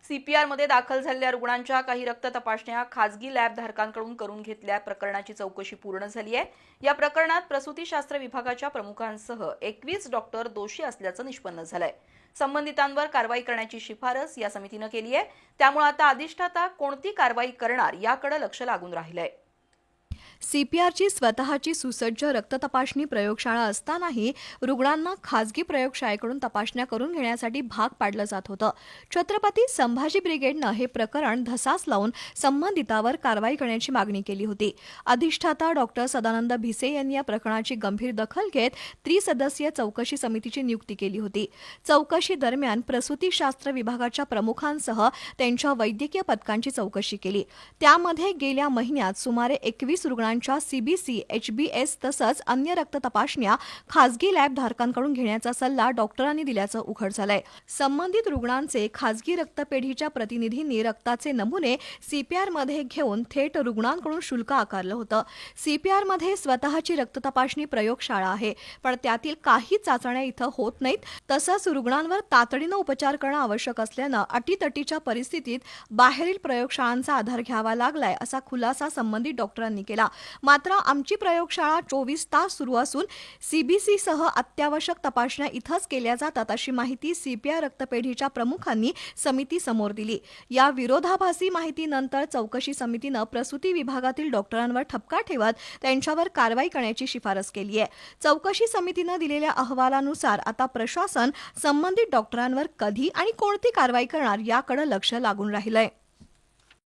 सीपीआरमध्ये दाखल झालेल्या रुग्णांच्या काही रक्त तपासण्या खासगी लॅब धारकांकडून करून घेतल्या प्रकरणाची चौकशी पूर्ण झाली आहे। या प्रकरणात प्रसूतीशास्त्र विभागाच्या प्रमुखांसह 21 डॉक्टर दोषी असल्याचं निष्पन्न झालंय। संबंधितांवर कारवाई करण्याची शिफारस या समितीनं केली आहे। त्यामुळे आता अधिष्ठाता कोणती कारवाई करणार याकडे लक्ष लागून राहिलंय। सीपीआरची स्वतःची सुसज्ज रक्त तपासणी प्रयोगशाळा असतानाही रुग्णांना खासगी प्रयोगशाळेकडून तपासण्या करून घेण्यासाठी भाग पाडलं जात होतं। छत्रपती संभाजी ब्रिगेडनं हे प्रकरण धसास लावून संबंधितावर कारवाई करण्याची मागणी केली होती। अधिष्ठाता डॉक्टर सदानंद भिसे यांनी या प्रकरणाची गंभीर दखल घेत त्रिसदस्यीय चौकशी समितीची नियुक्ती केली होती। चौकशी दरम्यान प्रसूतीशास्त्र विभागाच्या प्रमुखांसह त्यांच्या वैद्यकीय पथकांची चौकशी केली। त्यामध्ये गेल्या महिन्यात सुमारे 21 रुग्णांच्या सीबीसी, एचबीएस तसंच अन्य रक्त तपासण्या खासगी लॅब धारकांकडून घेण्याचा सल्ला डॉक्टरांनी दिल्याचं उघड झालंय। संबंधित रुग्णांचे खासगी रक्तपेढीच्या प्रतिनिधींनी रक्ताचे नमुने सीपीआरमध्ये घेऊन थेट रुग्णांकडून शुल्क आकारलं होतं। सीपीआरमध्ये स्वतःची रक्त तपासणी प्रयोगशाळा आहे, पण त्यातील काही चाचण्या इथं होत नाहीत। तसंच रुग्णांवर तातडीनं उपचार करणं आवश्यक असल्यानं अटीतटीच्या परिस्थितीत बाहेरील प्रयोगशाळांचा आधार घ्यावा लागलाय असा खुलासा संबंधित डॉक्टरांनी केला। मात्र आमची प्रयोगशाळा 24 तास सुरू असून सीबीसीसह अत्यावश्यक तपासण्या इथंच केल्या जातात अशी माहिती सीपीआर रक्तपेढीच्या प्रमुखांनी समितीसमोर दिली। या विरोधाभासी माहितीनंतर चौकशी समितीनं प्रसूती विभागातील डॉक्टरांवर ठपका ठेवत त्यांच्यावर कारवाई करण्याची शिफारस केली आहे। चौकशी समितीनं दिलेल्या अहवालानुसार आता प्रशासन संबंधित डॉक्टरांवर कधी आणि कोणती कारवाई करणार याकडे लक्ष लागून राहिलंय।